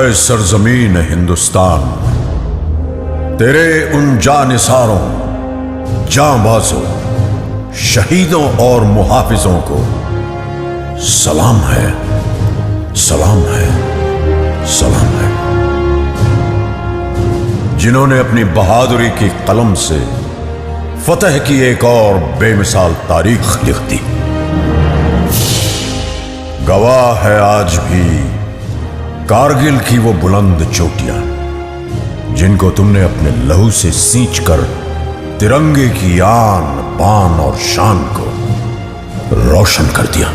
है सरजमीन हिंदुस्तान, तेरे उन जानिसारों, जांबाजों, शहीदों और मुहाफिजों को सलाम है, सलाम है, सलाम है, जिन्होंने अपनी बहादुरी की कलम से फतह की एक और बेमिसाल तारीख लिख दी। गवाह है आज भी कारगिल की वो बुलंद चोटियां, जिनको तुमने अपने लहू से सींच कर तिरंगे की आन बान और शान को रोशन कर दिया।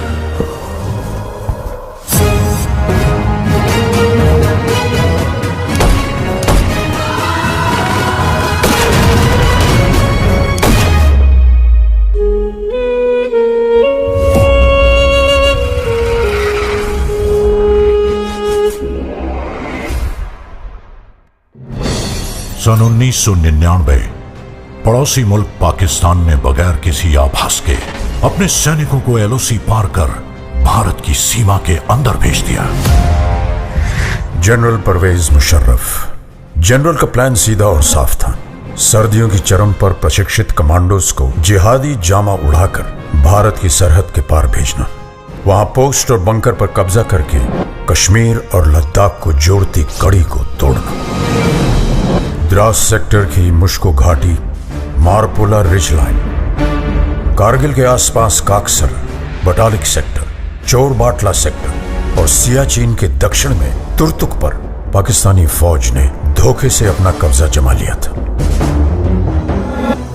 सन 1999 पड़ोसी मुल्क पाकिस्तान ने बगैर किसी आभास के अपने सैनिकों को एलओसी पार कर भारत की सीमा के अंदर भेज दिया। जनरल परवेज मुशर्रफ। जनरल का प्लान सीधा और साफ था। सर्दियों की चरम पर प्रशिक्षित कमांडोज को जिहादी जामा उड़ाकर भारत की सरहद के पार भेजना, वहां पोस्ट और बंकर पर कब्जा करके कश्मीर और लद्दाख को जोड़ती कड़ी को तोड़ना। द्रास सेक्टर की मुश्को घाटी, मारपुला रिज लाइन, कारगिल के आसपास काकसर, बटालिक सेक्टर, चोरबाटला सेक्टर और सियाचिन के दक्षिण में तुर्तुक पर पाकिस्तानी फौज ने धोखे से अपना कब्जा जमा लिया था।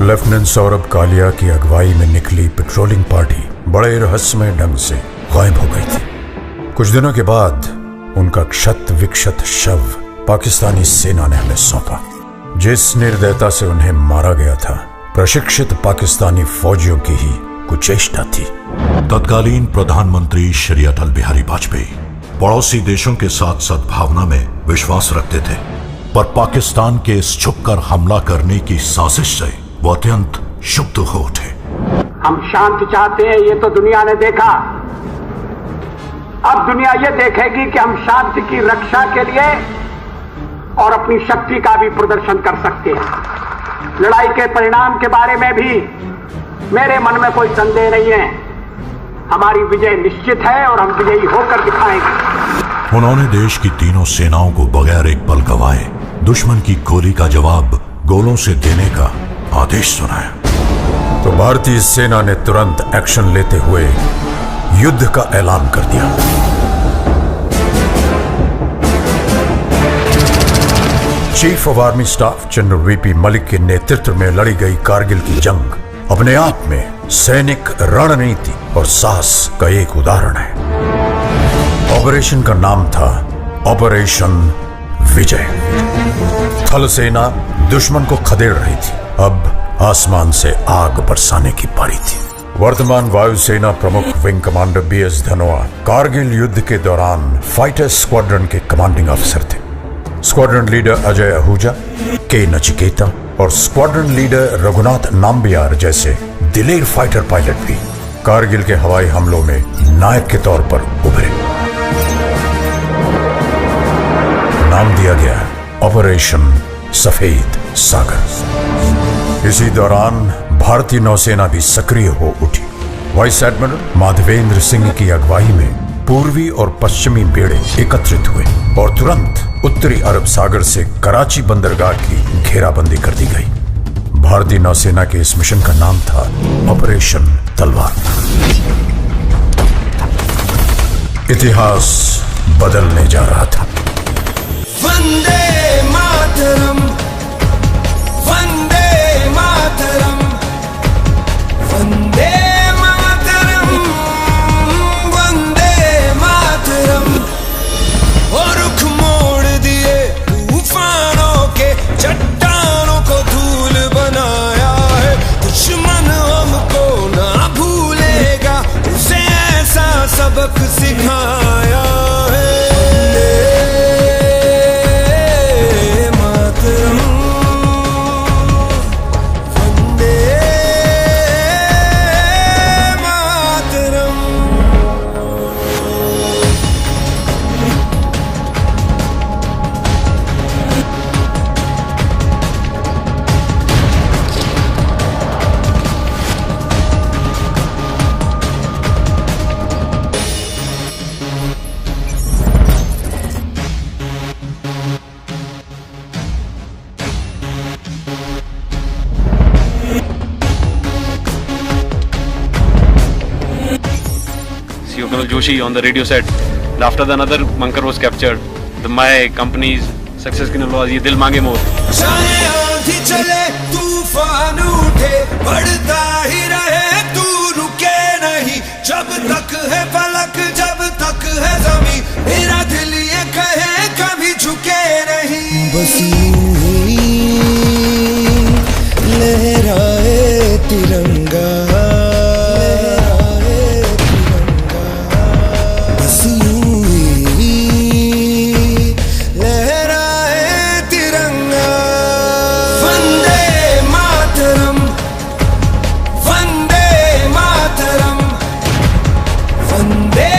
लेफ्टिनेंट सौरभ कालिया की अगुवाई में निकली पेट्रोलिंग पार्टी बड़े रहस्यमय ढंग से गायब हो गई थी। कुछ दिनों के बाद उनका क्षत विक्षत शव पाकिस्तानी सेना ने हमें सौंपा। जिस निर्दयता से उन्हें मारा गया था, प्रशिक्षित पाकिस्तानी फौजियों की ही कुचेष्टा थी। तत्कालीन प्रधानमंत्री श्री अटल बिहारी वाजपेयी पड़ोसी देशों के साथ सद्भावना में विश्वास रखते थे, पर पाकिस्तान के इस छुपकर हमला करने की साजिश से वो अत्यंत क्षुब्ध हो उठे। हम शांति चाहते हैं, ये तो दुनिया ने देखा। अब दुनिया ये देखेगी कि हम शांति की रक्षा के लिए और अपनी शक्ति का भी प्रदर्शन कर सकते हैं। लड़ाई के परिणाम के बारे में भी मेरे मन में कोई संदेह नहीं है। हमारी विजय निश्चित है और हम विजयी होकर दिखाएंगे। उन्होंने देश की तीनों सेनाओं को बगैर एक पल गवाए दुश्मन की गोली का जवाब गोलों से देने का आदेश सुनाया। तो भारतीय सेना ने तुरंत एक्शन लेते हुए युद्ध का ऐलान कर दिया। Chief of army staff general VP Malik के नेतृत्व में लड़ी गई कारगिल की जंग अपने आप में सैनिक रणनीति और साहस का एक उदाहरण है। ऑपरेशन का नाम था ऑपरेशन विजय। थल सेना दुश्मन को खदेड़ रही थी, अब आसमान से आग बरसाने की पारी थी। वर्तमान वायुसेना प्रमुख wing commander BS Dhanoa Kargil युद्ध के दौरान फाइटर स्क्वाड्रन के कमांडिंग अफसर थे। स्क्वाड्रन लीडर अजय आहूजा, के नचिकेता और स्क्वाड्रन लीडर रघुनाथ नाम्बियार जैसे दिलेर फाइटर पायलट भी कारगिल के हवाई हमलों में नायक के तौर पर उभरे। नाम दिया गया ऑपरेशन सफेद सागर। इसी दौरान भारतीय नौसेना भी सक्रिय हो उठी। वाइस एडमिरल माधवेंद्र सिंह की अगुवाई में पूर्वी और पश्चिमी बेड़े एकत्रित हुए और तुरंत उत्तरी अरब सागर से कराची बंदरगाह की घेराबंदी कर दी गई। भारतीय नौसेना के इस मिशन का नाम था ऑपरेशन तलवार। इतिहास बदलने जा रहा था। वंदे मातरम, वंदे मातरम, वंदे मातरम, वंदे मातरम। और रुख मोड़ दिए तूफानों के, चट्टानों को धूल बनाया है। दुश्मन हमको ना भूलेगा, उसे ऐसा सबक सिखाया है। Kunal Joshi on the radio set. After that, another bunker was captured. My company's success की नलवाज ये दिल मांगे मोर. चाहे आंधी चले तूफान उठे बढ़ता ही रहे तू रुके नहीं जब तक है फलक जब तक है ज़मीं मेरा दिल ये कहे कभी झुके नहीं बस यूं ही लहराए तिरंगा बस यूं ही लहराए तिरंगा वंदे मातरम वंदे मातरम वंदे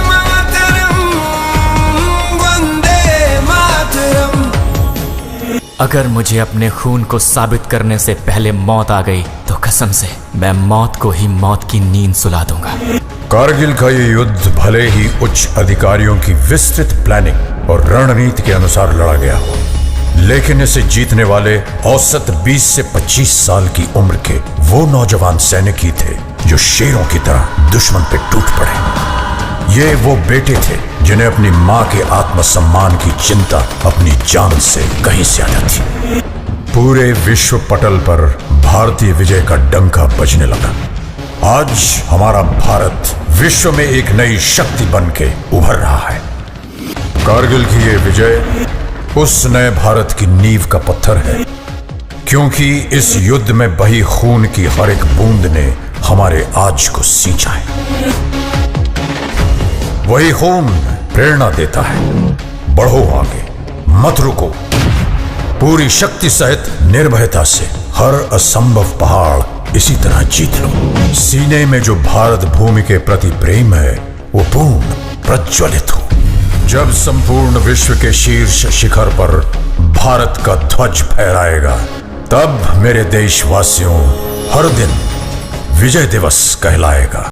मातरम वंदे मातरम। अगर मुझे अपने खून को साबित करने से पहले मौत आ गई तो कसम से मैं मौत को ही मौत की नींद सुला दूंगा। कारगिल का ये युद्ध भले ही उच्च अधिकारियों की विस्तृत प्लानिंग और रणनीति के अनुसार लड़ा गया हो, लेकिन इसे जीतने वाले औसत 20 से 25 साल की उम्र के वो नौजवान सैनिक ही थे जो शेरों की तरह दुश्मन पे टूट पड़े। ये वो बेटे थे जिन्हें अपनी मां के आत्मसम्मान की चिंता अपनी जान से कहीं ज्यादा थी। पूरे विश्व पटल पर भारतीय विजय का डंका बजने लगा। आज हमारा भारत विश्व में एक नई शक्ति बन के उभर रहा है। कारगिल की ये विजय उस नए भारत की नींव का पत्थर है, क्योंकि इस युद्ध में बही खून की हर एक बूंद ने हमारे आज को सींचा है। वही खून प्रेरणा देता है, बढ़ो आगे, मत रुको, पूरी शक्ति सहित निर्भयता से हर असंभव पहाड़ इसी तरह जीत लो। सीने में जो भारत भूमि के प्रति प्रेम है वो पूर्ण प्रज्वलित हो। जब संपूर्ण विश्व के शीर्ष शिखर पर भारत का ध्वज फहराएगा, तब मेरे देशवासियों हर दिन विजय दिवस कहलाएगा।